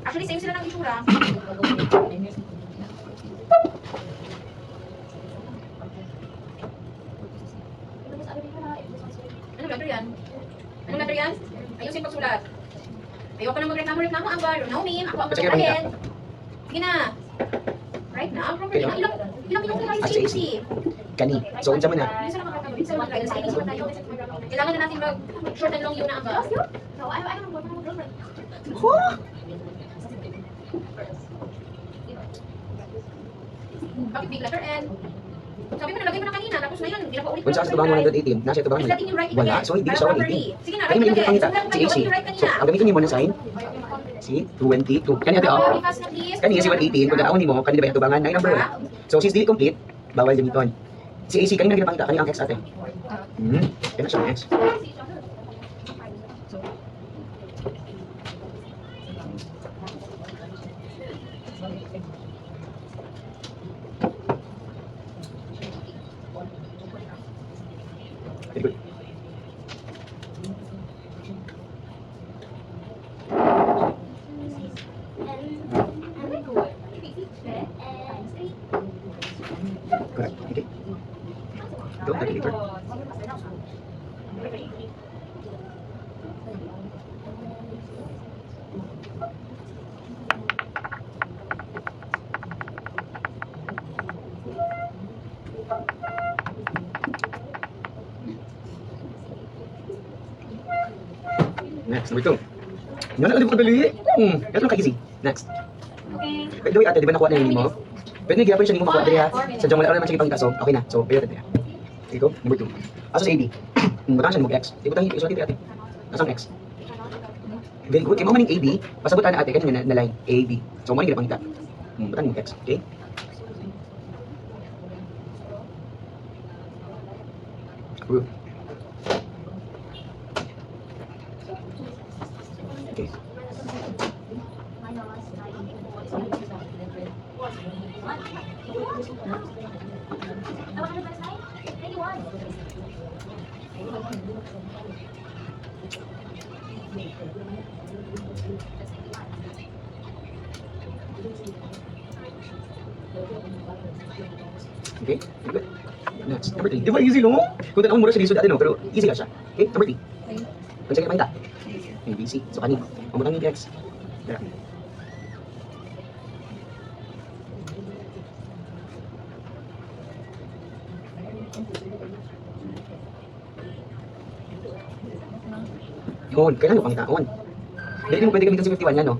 Actually, same sila ng itsura. Ano letter yan? Anong letter yan? Ayusin pagsulat. Ayoko na magreklamo-reklamo, Amber. No name, ako ang magkakahin. Sige na. Right now, properly. Ilang minutes na tayo sa ABC. Kani. So, unsa man na? Kailangan na natin mag-short and long yun na, Amber. No, I don't know what my girlfriend. Bakit big letter N? Sabi mo nalagay mo na kanina, tapos ngayon, hindi na pa ulit. Kung sa tubangan 118, nasa tubangan Slatin yung right wala. again. So, hindi siya 118. Sige na, Kani right may again. pangita. Sulat Si tayo, AC. yung right So, kanina. ang gamitin niyo mo na sign. Si 22. Kani ate ako. Kani si 118. Pag naawon nimo, kani ba yung tubangan? Ay, number wala. So, since dili complete, bawal gamiton. Si AC, kani nagpangita. Kani ang X ate. Kani siya ang X. Very good. Correct. Okay. Go, calculator. Next, number 2. Nga na, alam ko dali. Ito lang ka-easy. Next. Okay. By the way, ate, di ba nakuha na yun mo? Pwede nag-i-apply siya ni mo makuha dali ha. Sa dyan wala naman siya ipangita. So, okay na. So, pwede natin. Okay, go. Number 2. Asa sa AB? Butang siya ni mag-X. Di butang isulat dito ate. Asang X? Very good. Kaya mo maning AB, pasabutan na ate, kanina na line. AB. So, maning ipangita. Butang ni mag-X. Okay? Approve. Okay. Okay, good. Next, number 3. Di ba easy, no? Kung tanong mura siya lisod natin, no? Pero easy lang siya. Okay, number 3. Kung sa'yo nakita. A, B, C. So, kanin. Pamutang yung X. Tara. Yun, kailan yung pangita? On. Hindi mo pwede gamitin si 51 yan, no?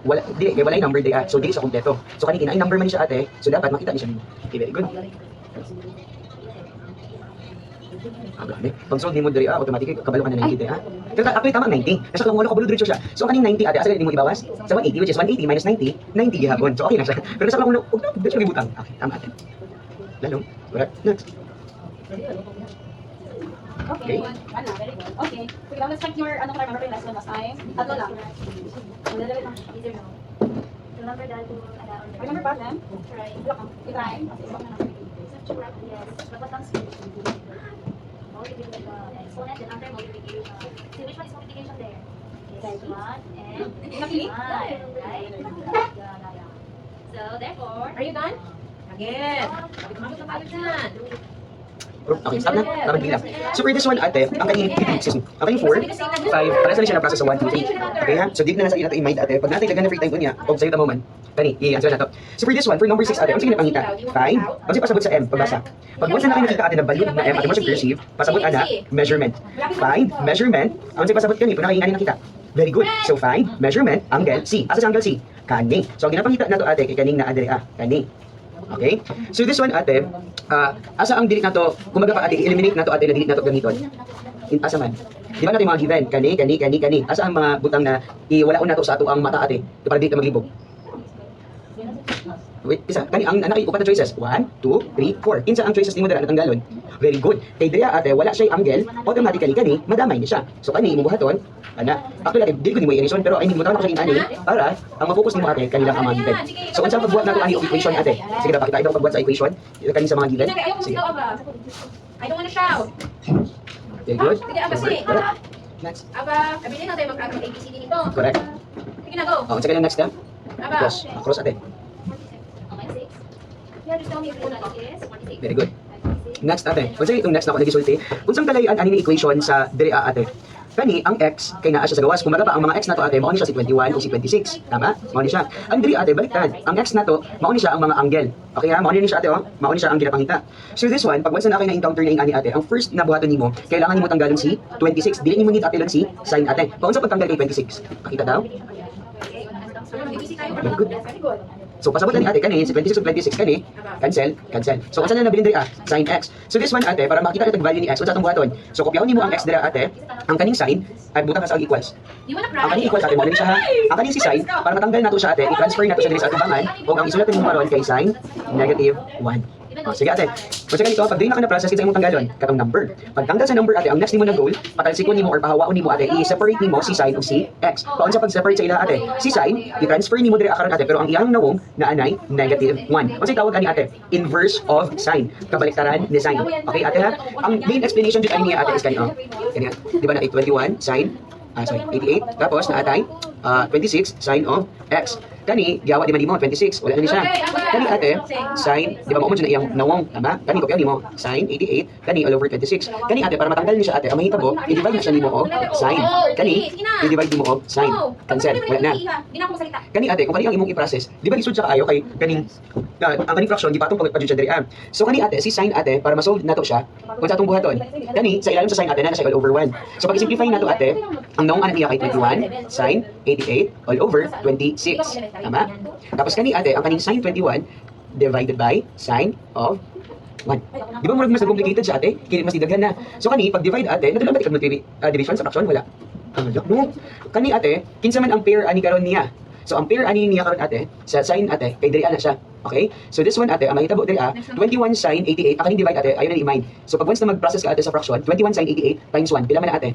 Wala, di, kaya wala yung number day at. So, di siya kompleto. So, kanina, ay number man siya ate. So, dapat makita niya siya. Okay, very good. Grabe. Pag solve ni mo diri automatic kabalo ka na 90 ha. Pero actually tama 90. Kasi kung wala kabalo diretso siya. So kaning 90 ate, asa mo ibawas? Sa 180 which is 180 minus 90, 90 gihapon. So okay na siya. Pero sa kung diretso gibutang. Okay, tama ate. Lalong. Correct. Next. Okay. Very good. Okay. Sige, let's check your ano remember yung lesson last time. Tatlo lang. Remember problem? Try. Try. Exponent and under multiplication. See which one is multiplication there? This one and Nakili? right? So therefore, Are you done? Again. Sabi ko na tayo dyan. Okay, stop na. Dapat bilang. So for this one ate, ang kaning excuse me. Ang kaning 4, 5, para sa siya na process sa 1, 2, 3. Okay ha? So dito na nasa ina to in mind ate. Pag natin lagyan na free time kunya, og sayo ta mo man. Kani, i-answer na to. So for this one, for number 6 ate, ang sige na pangita. 5, ang sige pasabot sa M, pagbasa. Pag once na nakita ate na value na M, ate mo siya cursive, pasabot ana measurement. Find measurement, ang sige pasabot kani, pag nakingani nakita. Very good. So find measurement angle C. Asa sa angle C? Kani. So ang ginapangita na to ate kay kaning na adre kani. Okay? So this one ate, asa ang delete na to, kumaga pa ate, eliminate na to ate, na-delete na to gamiton. Asa man? Di ba natin mga given? Kani. Asa ang mga butang na iwalaon na to sa ato ang mata ate, para dito maglibog? Wait, isa. Kani ang anak upat na choices. 1, 2, 3, 4. Kinsa ang choices nimo dira natanggalon? Very good. Kay diya ate wala siya angle, automatically kani madamay ni siya. So kani imo buhaton, ana. Actually ate dili ko nimo i-reason pero ay nimo tawag ko sa inani para ang ma-focus nimo ate kanila ang mga given. So unsa pagbuhat nato ani equation ate? Sige na pakita ito pagbuhat sa equation. Kani sa mga given. Ayoko Sige. sigaw, Aba. I don't wanna shout. Very good. Sige, Aba, sige. Correct. Next. Aba, sabihin na tayo mag-ABCD nito. Correct. Sige na, go. Unsa kaya next step? Aba. Cross. Cross ate. Okay, 6. Yeah, just tell me if you is 46. Very good. Next ate. Unsa itong next na ako nagisulti? Unsang kalayan ani ni equation sa diri ate? Kani ang x kay naa siya sa gawas. Kumbaga pa ang mga x nato ate mao ni siya si 21 o si 26. Tama? Mao ni siya. Ang diri ate baliktad. Ang x nato mao ni siya ang mga angle. Okay ha? Mao ni siya ate oh. Mao ni siya ang ginapangita. So this one, pag once na kayo na-encounter na ani ate, ang first na buhaton nimo, kailangan nimo tanggalon si 26. Dili nimo need apelon si sin ate. Paunsa pagtanggal kay 26? Pakita daw. Very good. So pasabot na ni ate kani si 26 ug 26 kani cancel. So unsa na nabilin diri sin x. So this one ate para makita natin value ni x unsa atong buhaton. So kopyahon nimo ang x diri ate. Ang kaning sin ay butang ka sa equals. You wanna Ang cry? kaning equals ate mo siya ha. Ang kaning si sin para matanggal nato siya ate, i-transfer nato siya diri sa atubangan ug ang isulat nimo karon kay sin negative 1. Oh, sige ate. Kasi ganito, pag di na ka na-process, kinsa imong tanggalon? Katong number. Pag tanggal sa number ate, ang next nimo na goal, patalsikon nimo or pahawaon nimo ate, i-separate nimo si sin ug si x. Paun sa pag-separate sa ila ate, si sin, i-transfer nimo diri akaron ate, pero ang iyang nawong naanay negative 1. Kasi tawag ani ate, inverse of sin. Kabaliktaran ni sin. Okay ate ha? Ang main explanation jud ani niya ate is kanino. Kanya, di ba na 21 sin 88 tapos naatay 26 sin of x. Kani giawa di man nimo 26 wala na ni siya. Kani ate sin di ba mo na iyang nawong tama? Kani kopya nimo sin 88 kani all over 26. Kani ate para matanggal ni siya ate ang mahitabo i-divide na siya nimo og sin. Kani i-divide nimo og sin. Cancel wala na. Di na ako magsalita. Kani ate kung kani ang imong i-process di ba isud siya kaayo kay kaning ang kaning fraction di patong pag siya diri So kani ate si sin ate para ma-solve nato siya kung sa atong buhaton. Kani sa ilalim sa sin ate na siya all over 1. So pag i-simplify nato ate ang nawong anak niya kay 21 sin 88 all over 26. Tama? Tapos kani ate, ang kaning sin 21 divided by sin of 1. Di ba murag mas complicated siya ate? Kini mas idaghan na. So kani pag divide ate, nadala ba ikag division sa fraction wala? No. Kani ate, kinsa man ang pair ani karon niya. So ang pair ani niya karon ate sa sin ate kay diri ana siya. Okay? So this one ate, ang mahitabo diri 21 sin 88, ang kaning divide ate ayon na i-mind. So pag once na mag-process ka ate sa fraction, 21 sin 88 times 1, pila man na ate?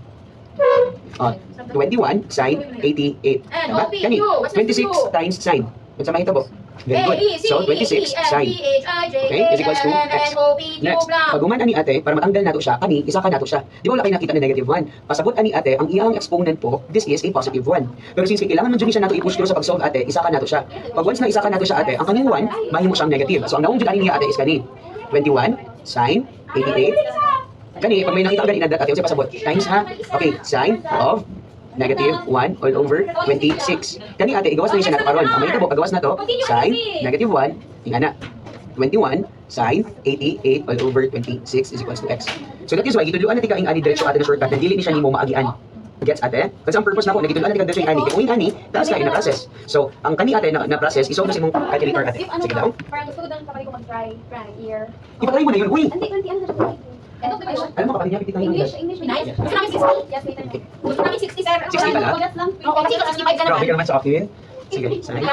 21 sin 88. Diba? Kani, 26 times sin. Kung sa mahitabo. Very good. So, 26 sin. Okay, is equals to x. Next, paguman ani ate, para matanggal nato siya, kani, isa ka nato siya. Di ba wala kayo nakita na negative 1? Pasabot ani ate, ang iyang exponent po, this is a positive 1. Pero since kailangan man dyan siya nato i-push through sa pag-solve ate, isa ka nato siya. Pag once na isa ka nato siya ate, ang kaning 1, mahimo siyang negative. So, ang nawong dyan ani niya ate is kani, 21 sin 88. Kani, pag may nakita ka ganina ate, kasi pasabot, times ha? Okay, sin of negative 1 all over 26. Kani ate, igawas na siya nato karon. Ang mahitabo, pagawas na to, sin negative 1, tingana, 21 sin 88 all over 26 is equals to x. So that is why, gituluan natin kaing ani diretso ate na shortcut na dili ni siya nimo maagian. Gets ate? Kasi ang purpose na ko, nagituluan natin diretso yung ani. Kung yung ani, taas ka ina-process. So, ang kani ate na process, isolve na sa imong calculator ate. Sige daw. Parang gusto ko daw kapag ko mag-try year. Ipatry mo na yun, uy! Hindi, ano na siya? Alam mo kapag niya, pitit na yun. English. Nice. Gusto namin 60. Yes, wait a minute. Gusto namin 60, sir. 60 pala? Ugat lang. Oo, kasi 65 ka Grabe ka naman. naman sa akin. Sige, sige.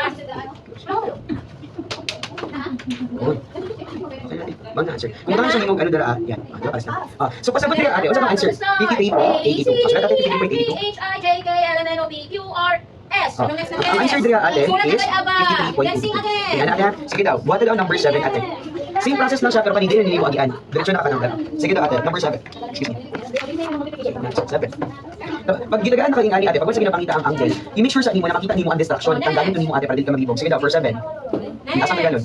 Bang answer. Kung bang answer yung ano dara, yan. Alas na. So pasabot nila ate, unsa ang answer? 53.82. So natin 53.82. H-I-J-K-L-N-N-O-P-Q-R-S. Anong next na? Ang answer dira ate Sulat na is kay Aba. Let's sing 53.82. again. Yan ate. Sige daw. Buhat daw number 7 ate. Same process lang siya pero kanina niliwa agian. Diretso na ka nang. Sige daw ate, number 7. Excuse me. 7. Pag ginagaan na kayong ani ate, pag sa ginapangita ang angle, i-make sure sa imo na makita nimo ang distraction. Tanggalin to nimo ate para dili ka maglibog. Sige daw for 7. Asa ka ganun?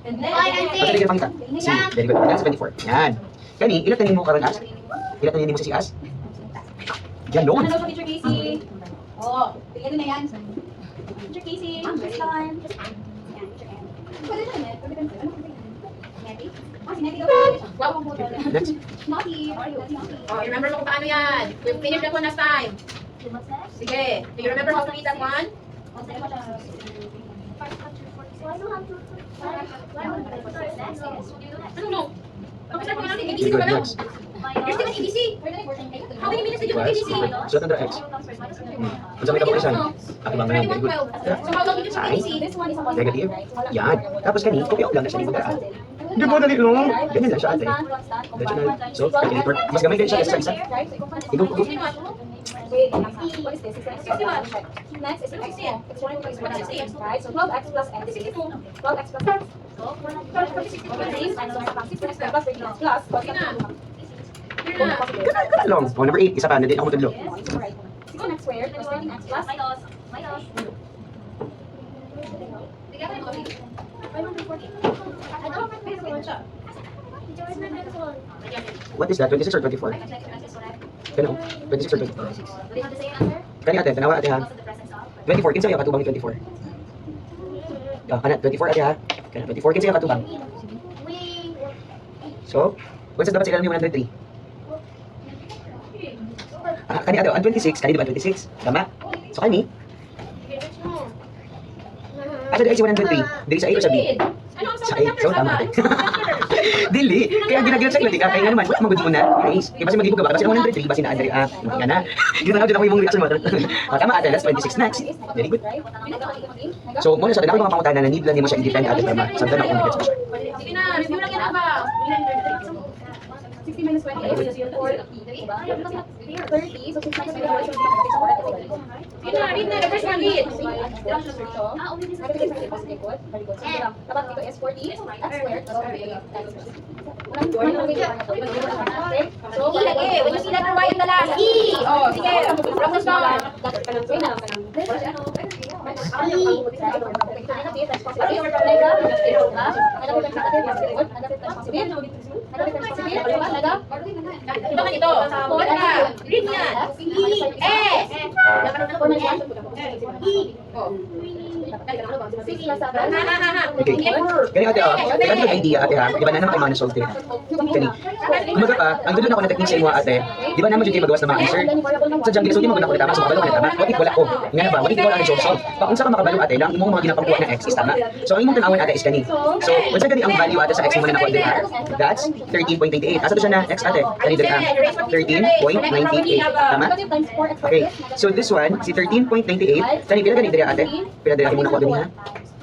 Basta di ka pangita. C. Very good. That's 24. Yan. Kani, ilat na nimo karon as? Ilat na nimo sa si as? Yan doon. Ano Teacher Casey? Oo. Ito na yan. Teacher Casey. First one. Pwede na yun. Pwede na yun. Netty? Si Netty daw. Wow. Next. Naughty. Oh, remember mo kung paano yan. We finished that one last time. What's next? Sige. Do you remember how to read that one? What's next? Why don't have to... Why don't have to... Next is... Ano no? Pag-start ko natin, Very ABC good. ka lang. Next. You're still at ABC. How many minutes did you have ABC? Sulat na x. Unsa may kapalisan? Ako bang ngayon? Very good. So how long did you have ABC? This one is a Negative. Yan. Tapos kani, kopya lang na siya nimo daan. Hindi mo dali no. Ganyan lang siya ate. Diretso na. So, calculator. Mas gamay din siya sa isa. Ikaw ko. Wait, what is this? Next is x1. X1 is x1, right? So 12x plus x is 12x plus x. Kana long. Oh, number 8 isa pa na din ako tudlo. 16x squared plus 13x plus minus What is that? 26 or 24? Kano? 26 or 24? Kani ate, tanawa ate ha. 24, kinsa yung katubang ni 24? Kana 24 ate ha. Kana 24, kinsa yung katubang? So, what's dapat sila ng 103? Kani ate, ang 26, kani diba 26? Tama? So kani? Ate, dahil si 103, dili sa A o sa B? Ano ang Sa A, so tama ate. Dili, kaya ginag-check lang di ka, kaya nga naman, wala magod mo na. Guys, kasi magiging ka ba? Kasi ang 103, basi na Andre, nga na. Ginawa din ako yung reaction mo. Tama ate, that's 26 next. Very good. So, muna sa ako mga pangutana na need lang mo siya i-defend ate tama. Samtang ako mag-gets mo siya. Sige na, review lang yan ba? 60 minus 28 is 40. 30, so 6 minus 28 should be Read na, read na, the first one, read. Negative 6 positive good. Very good. So, dapat dito is 40 at squared. So, So, lagi, when you see letter Y in the last, E! Oh, sige, process down. Iba ka nito. Ba't ka? Read niya. S! Oh. Okay. Kani ate kaya yung idea ate ha, di ba na naman kayo solve din. Kani. Kumaga pa, ang dulo na ako na technique sa imo ate, di ba naman dyan kayo magawas na mga answer? Sa dyan, so di mo ganda ko na tama, so makabalo ka na tama. What if wala ko? Nga na ba, what if wala ang solve? Kung sa ka makabalo ate, lang imong mga ginapangkuha na x is tama. So ang imong tanawan ate is kani. So, once gani ang value ate sa x mo na nakuha din ha, that's 13.98. Asa to siya na x ate? Kani din ha, 13.98. Tama? Okay, so this one, si 13.98, kani pila gani diri ate? Pila diri mo nakuha din ha?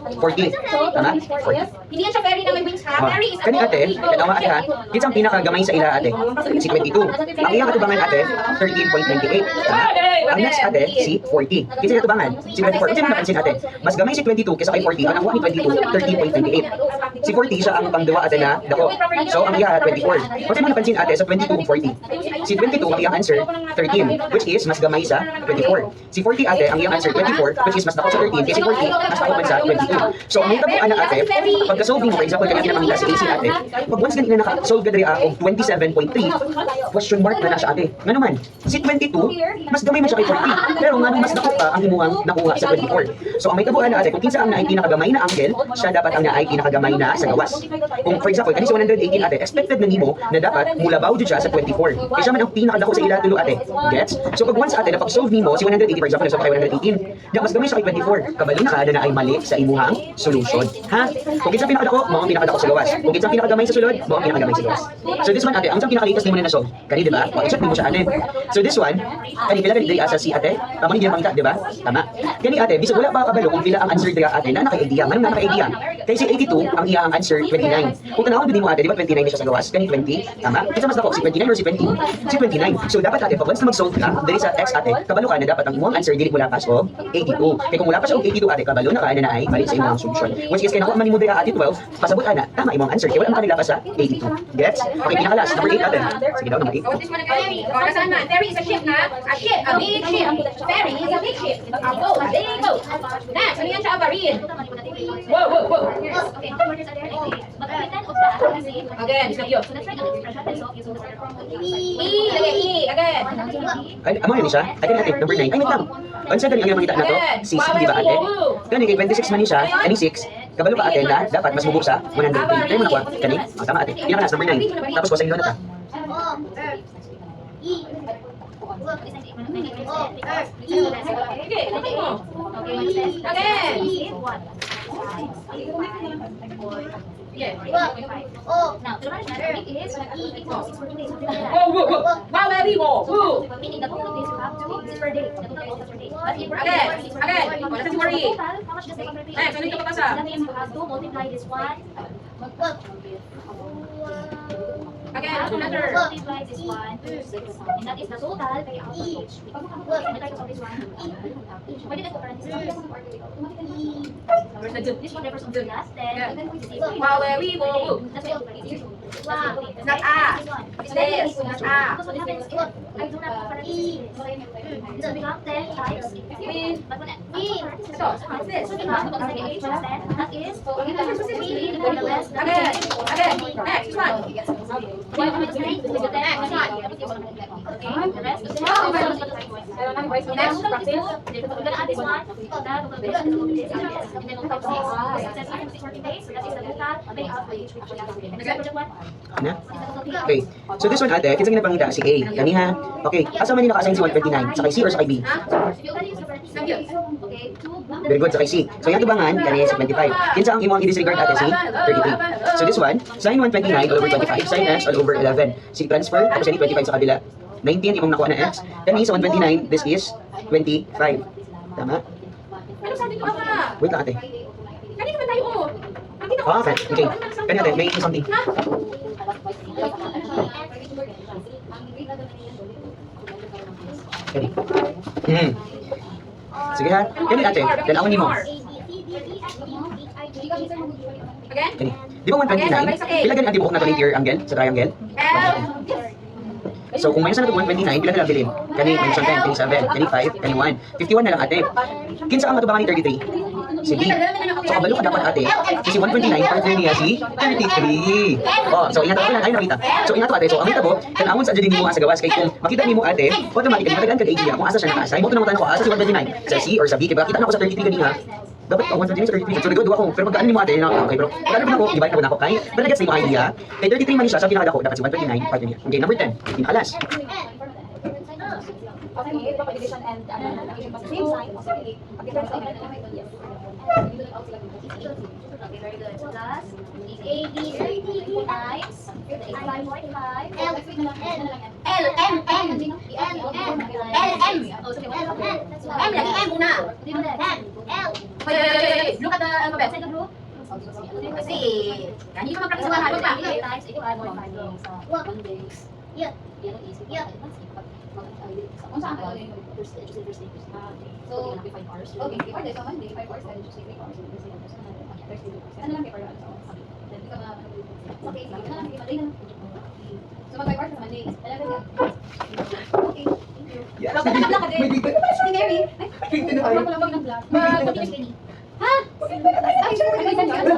40. Tama? 40. Hindi yan siya ferry na may wings ha. Ferry is a Kani ate, tanawa ate ha, kinsang pinakamay sa ila ate? Si 22. Ang iyang katubangan ate, 13.98. Tama? Ang next ate, si 40. Kinsa yung katubangan? Si 24. Kasi mo napansin ate, mas gamay si 22 kaysa kay 40. Ang nakuha ni 22, 13.98. Si 40 siya ang pangdawa ate na dako. So ang iya 24. Kasi mo napansin ate sa 22 40. Si 22 ang iyang answer 13, which is mas gamay sa 24. Si 40 ate ang iyang answer 24, which is mas dako sa 13 kasi 40 mas dako man sa 22. So ang nita po ana ate, pagka-solving mo for example kanina kinamangita sa AC ate, pag once ganina naka-solve ka diri og 27.3, question mark na siya ate. Ngano man, si 22 mas gamay man siya kay 40. Pero ngano mas dako pa ang imuhang nakuha sa 24. So ang may tabuan na ate, kung kinsa ang naay pinakagamay na angle, siya dapat ang naay pinakagamay na sa gawas. Kung for example, kanina sa 118 ate, expected na nimo na dapat mulabaw jud siya sa 24. Kaya siya man ang pinakadako sa ila tulo ate. Gets? So pag once ate napag-solve nimo si 180 for example, so kay 118, di mas gamay siya kay 24. Kabalo na kada na ay mali sa imuhang solution. Ha? Kung kinsa pinakadako, mo ang pinakadako sa gawas. Kung kinsa pinakagamay sa sulod, mo ang pinakagamay sa gawas. So this one ate, ang pinakalitas nimo na na-solve. Kani di ba? O i-check nimo siya ate. So this one, kani pila gani diri asa si ate? Tama ni pangita, di ba? Tama. Kani ate, bisag wala pa kabalo kung pila ang answer diri ate na naka-idea. Manong naka-idea. Kay si 82 ang iyang answer 29. Kung tanawon gid mo ate, di ba 29 na siya sa gawas? Kani 20, tama? Kinsa mas dako si 29 or si 20? Si 29. So dapat ate, pag once na mag-solve ka diri sa x ate, kabalo ka na dapat ang imong answer dili mula pas og 82. Kay kung mula pa siya og 82 ate, kabalo na ka na ay mali sa imong solution. Once is kay nakuha man nimo diri ate 12, pasabot ana, tama imong answer. Kay wala man kanila pa sa 82. Gets? Okay, pinakalas number 8 ate. Sige daw number 8. Oh, this one again. Oh, nasaan na? Ferry is a ship na? A ship, a big ship. Ferry is a big ship. A boat, a big boat. Next, ano yan siya? Read. Whoa, whoa, whoa. Again, it's not you. E, lagay E, again. Ay, amo ni siya. Ay kani ate number 9. Ay wait lang. Unsa gani ang makita nato? Si C di ba ate? Kani kay 26 man ni siya, kani 6. Kabalo pa ate na dapat mas mubo sa 120. Kaya mo na kuha. Kani? Oh, tama ate. Pinakalas number 9. Tapos ko sa inyo na ta. Okay, lagay mo. Again. Yeah. Oh, now the right matter is Whoa, whoa, whoa. Wow, very whoa. Whoa. meaning the total days you have to is per day. The total is per day. But if Again, again. Wala sa worry. total, how much does the total be? Next, ano yung kapasa? That means you have to multiply this one. Again, ano letter? Multiply this one to 6. And that is the total by out of each. Multiply ko sa this one. Pwede na ko parang this one. Where's the two? This one refers to the last. Then Wow, very whoa. that's why it's Not A. It's this. Not A. So what happens if I do not have parentheses? So we have 10 times 15. But when Ito, what's this? So, diba, kapag sa H plus 10, that is 3 divided by less. Again, next, which one? Next one. Okay, the rest of the next practice. We're gonna add this one. That will be and then we'll have 6. It says item 6 working days, so that is the total made out by each week. Next project one. Na? Okay. So this one ate, kinsa ginapangita si A. Kani ha. Okay. Asa man ni naka-assign si 129? Sa kay C or sa kay B? Thank you. Okay, 2. Very good sa kay C. So yung tubangan kani si 25. Kinsa ang imong i-disregard ate si 33. So this one, sin 129 all over 25, sin x all over 11. Si transfer tapos ni 25 sa kabila. 19 imong nakuha na x. Kani sa 129, this is 25. Tama? Ano sa atin ito, Ama? Wait lang ate. Kanina naman tayo, oh. Ang ginawa Ah, okay. Okay. Kani ate, may something. Ha? Kani. Sige ha. Kani ate, dalawan nimo. Again? Kani. Di ba 129? Pila gani ang tibuok na to linear angle sa triangle? L. So kung minus na ito 129, pila na lang bilhin? Kani, minus 10, kani 7, kani 5, kani 1. 51 na lang ate. Kinsa ang matubangan ni 33? Si B. So kabalo ka dapat ate. Si 129, partner niya si 33. Oh, so ingat ako lang, ay nakita. So ingat ate, so ang kita po, tanawon sa dyan mo sa gawas. Kay kung makita nimo ate, automatically matagaan ka idea kung asa siya naka-assign. Mo naman ko asa si 129, sa C or sa B. Kaya kita na ako sa 33 kanina. Dapat ang 129 sa 33. So nagod ako. Pero pagkaan nimo ate, na okay bro. Pagkaan naman ako, divide na ako kay. Pero nagets nimo idea. Kay 33 man siya sa pinakadako, dapat si 129 partner niya. Okay, number 10. Pinakalas. Okay, diba pag division and addition pa sa same sign, okay, pag difference ay yes. Okay, very good. Plus, is A, B, 30 times, the 85, 45. L, M, M, L, M, Oh, so, L, M lagi, M una. L. Wait. Look at the alphabet. Second group. Kasi, hindi ko mag-practice ba? Ano ba? 8 times 85, 1 days. Yeah. Yeah. Kung saan ka? So, okay, paper day, so Monday, 5 hours, and Tuesday, 3 hours, and Wednesday, 1 hours, and Thursday, 2 hours. Ano lang paper doon? Okay, ano lang paper doon? So, mag-5 hours sa Monday, 11 ka. Okay, thank you. Yes. Mag-black ka din. Si Mary. Ay, mag-black ng black. Continuous cleaning. Ha? Ay, siya mo nag-exam ka?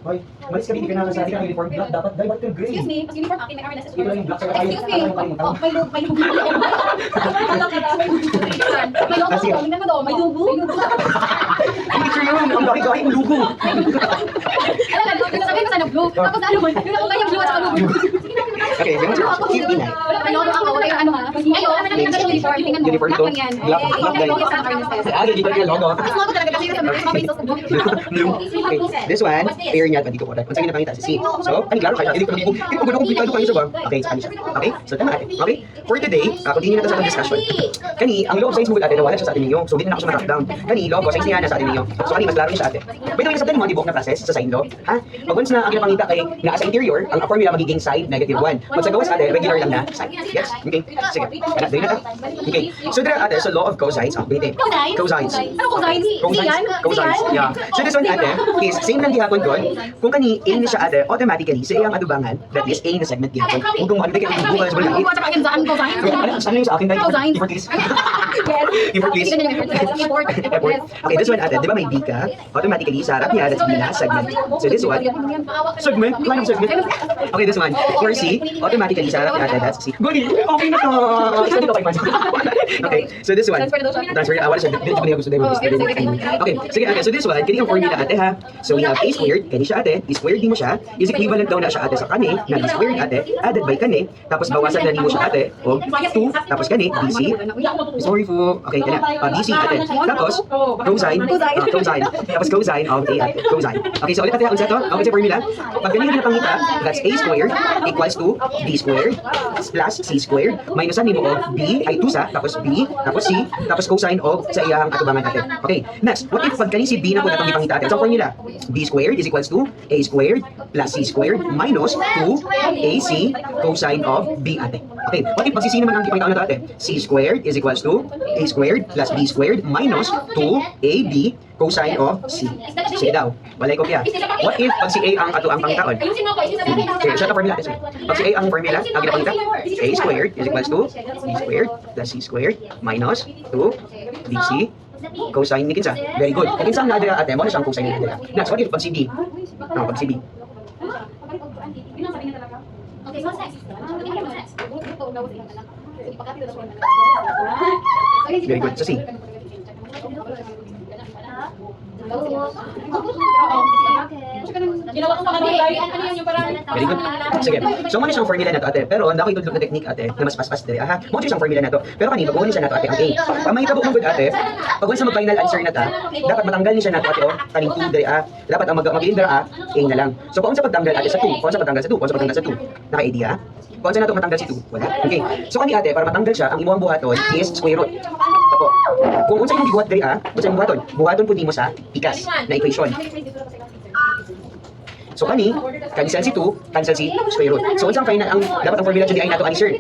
Hoy, malis ka dito ka na sa ating uniform black. Dapat dahil ba't green? Excuse me, mas uniform akin, may RNS. Ito lang yung black sa kayo. Excuse me. Oh, may lug. May lug. May logo ko. Tingnan mo daw, may lugo. Ang picture yun. Ang laki-laki yung lugo. Alam mo, sabihin ko sana blue. Tapos ano mo, yun ako kaya blue at saka lugo. Okay, yung 59. Wala may logo ako, wala yung ano ha. Ay, wala naman yung uniform. Tingnan mo. Uniform Black to. lang yan. Black. Okay, Black may logo din. sa RNS. Ah, dito yung logo. Mas mo talaga kasi sa mga faces ko. Blue. Okay, this one, pair niya, dito ko. Kung saan nakakita si C. So, ano, klaro kayo. Hindi ko komplikado kayo sa bang. Okay, sa kanila. Okay, so tama ate. Okay, for today, continue na tayo sa discussion. Kani, ang loob size mo ate, nawala siya sa atin ninyo. So, hindi na ako siya ma-drop down. Kani, logo size niya na sa atin ninyo. So, kani, mas laro niya sa ate. By the way, nasabdan mo ang tibok na process sa sign law. Ha? Pag once na ang ginapangita kay na sa interior, ang formula magiging side negative 1. Pag sa gawas ate, regular lang na side. Yes? Okay. Sige. Kana, dali na ta. Okay. So, dira ate, so law of cosines. Biniti. Cosines. Ano cosines? Cosines. Cosines. Yeah. So, this one ate, is same lang gihapon doon. Kung kani, A na siya ate, automatically, sa iyang adubangan, that is A na segment gihapon. Kung kung ano, kaya ang bukas mo lang. Lugo at saka yung saan cosines? Ano yung sa akin dahil? Cosines. Effort please. Yes. Effort please. Import. Effort. Okay, this one ate, di ba may B ka? Automatically, sa harap niya, that's B na segment. So this one, segment? Line of segment? Okay, this one, for C, automatically, sa harap niya ate, that's C. Guli! Okay na to! Isa dito 5 months. Okay, so this one, transfer, wala siya, dito ko niya gusto dito. Okay, sige ate, so this one, kini ang formula ate ha. So we have A squared, kani siya ate, B squared di mo siya, is equivalent daw na siya ate sa kani, na B squared ate, added by kani, tapos bawasan na ni mo siya ate, o 2, tapos kani, BC, sorry po, okay, kani, BC ate, tapos cosine, cosine, tapos cosine of A ate, cosine. Okay, so ulit ate, unsa to? Ang unsa formula? Pag ganyan na pangita, that's A squared equals to B squared plus C squared, minusan ni mo of B ay 2 sa, tapos B, tapos C, tapos cosine of sa iyang atubangan ate. Okay, next, what if pag kani si B na po natang ipangita ate? So formula, B squared is equals to A squared plus C squared minus 2AC cosine of B ate. Okay, what if pag si C naman ang ipangita na ate? C squared is equals to A squared plus B squared minus 2AB cosine of C. Sige daw, walay ko kaya. What if pag si A ang ato ang pangitaon? Ayusin mo ko, ayusin mo ko. Okay, siya na formula ate. Pag si A ang formula, ang ginapangita, A squared is equals to B squared plus C squared minus 2BC Cosine ni kinsa. Very good. Kung kinsa na dira ate, mo na siyang cosine ni dira. Next, what if pag CB? Pag CB. Okay, so what's next? What's next? Very good. So C. Ginawa ko pa kami, ano yun yung parang... Very good. Sige. So, muna siyang formula na to, ate. Pero, hindi ako itulog na technique, ate, na mas pas-pas diri. Aha. Muna siyang formula na to. Pero kanina, pag siya na to, ate, ang A. Pag may tabok ng good, ate, pag sa mag-final answer na ta, dapat matanggal niya siya na to, ate, o, kaning 2 diri, dapat ang mag-iindra, A na lang. So, kung sa pagtanggal, ate, sa 2, kung sa pagtanggal sa 2, kung sa pagtanggal sa 2, naka-idea, kung sa na to matanggal si 2, wala. Okay. So, kani, ate, para matanggal siya, ang imuang buhaton is square root. Opo. Kung unsa imong gibuhat diri, unsa imong buhaton? Buhaton pud nimo sa pikas na equation. So kani, cancel si 2, cancel si square root. So unsang final ang dapat ang formula jud ay nato ani sir.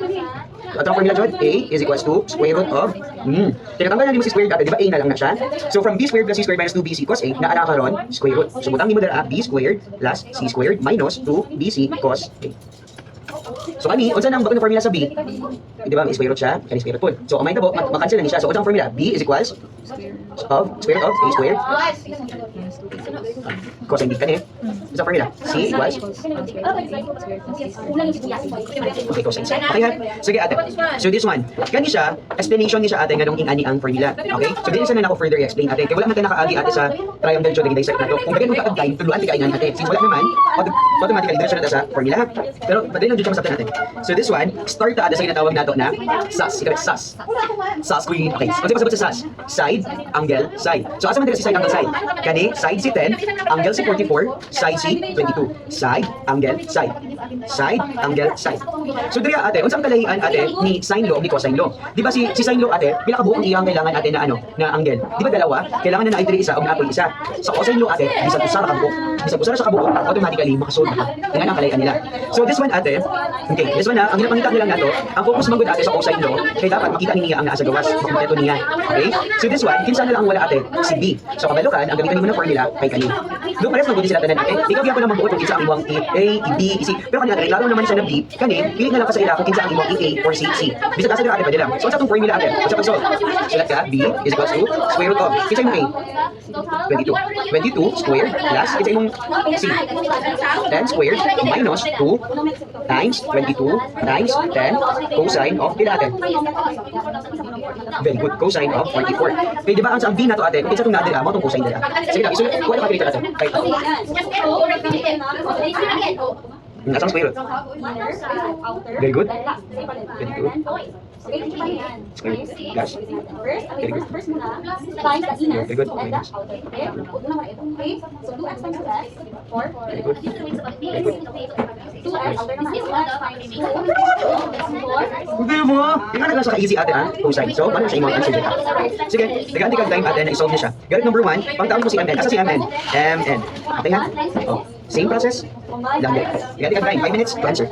So ang formula jud A is equals to square root of tinatanggal na nimo si square dati, di ba A na lang na siya? So from B squared plus C squared minus 2BC cos A naa karon square root. So butang nimo dira B squared plus C squared minus 2BC cos A. So kani, unsa nang bagong formula sa B? Di ba may square root siya? Kani square root pud. So kung may tabo, makancel na ni siya. So unsang formula? B is equals of square root of A squared cos hindi kani. Unsang formula? C equals okay, cos A. Okay ha? Sige ate. So this one, kani siya, explanation ni siya ate nganong ingani ang formula. Okay? So dili sa na ako further explain ate. Kay wala man tayo nakaagi ate sa triangle geometry dissect na to. Kung bagay mo ka-outline, tuluan ti kaingan ate. Since wala naman, automatically diretso na ta sa formula. Pero padali lang jud siya masabtan ate. So this one, start ta ada sa ginatawag nato na SAS. Correct, SAS. SAS queen. Okay. Unsa pasabot sa SAS? Side, angle, side. So asa man dira si side angle side? Kani side si 10, angle si 44, side si 22. Side, angle, side. Side, angle, side. So diri ate, unsang kalahian ate ni sine law ni cosine law? Di ba si sine law ate, pila ka buok ang iyang kailangan ate na na angle? Di ba dalawa? Kailangan na diri isa o naapol isa. Sa cosine law ate, bisag usa ra ka buok. Bisag usa ra sa kabuok, automatically makasolve ka. Ingana ang kalahian nila. So this one ate, okay, this one ang ginapangita nila nato, ang focus magud ate sa cosine law, kay dapat makita niya ang naa sa gawas, makumpleto niya. Okay? So this one, kinsa na lang ang wala ate, si B. So kabalokan, ang gamiton nimo na formula kay kani. Do pares magudi sila tanan ate. Ikaw gyapon ang magbuot kung kinsa ang imong A, B, C. Pero kanina laro naman siya na B, kani pili na lang ka sa ila kung kinsa ang imong A or C. Bisag asa dira ate pwede lang. So sa tong formula ate, sa pag-solve. Sulat ka B is equals to square root of kinsa imong A? 22. 22 squared plus kinsa imong C? 10 squared minus 2 times 22 times 10 cosine of pila ate? Very good, cosine of 44. Kaya di ba ang sa B na to ate, kung kinsa itong natin mo itong cosine nila. Sige na, isulat, kuha na calculator ate. Right. Asang square root? Very good. Very good. Square root plus. Very good. Very good. Minus. Very good. Very good. Hindi mo! Tingnan lang sa ka-easy ate ha, cosine. So, paano siya imong answer dito? Sige, naganti kang time ate na isolve niya siya. Gamit number 1, pangtawag mo si MN. Asa si MN? MN. Okay ha? Oh, same process. Lang din. Naganti kang time, 5 minutes to answer.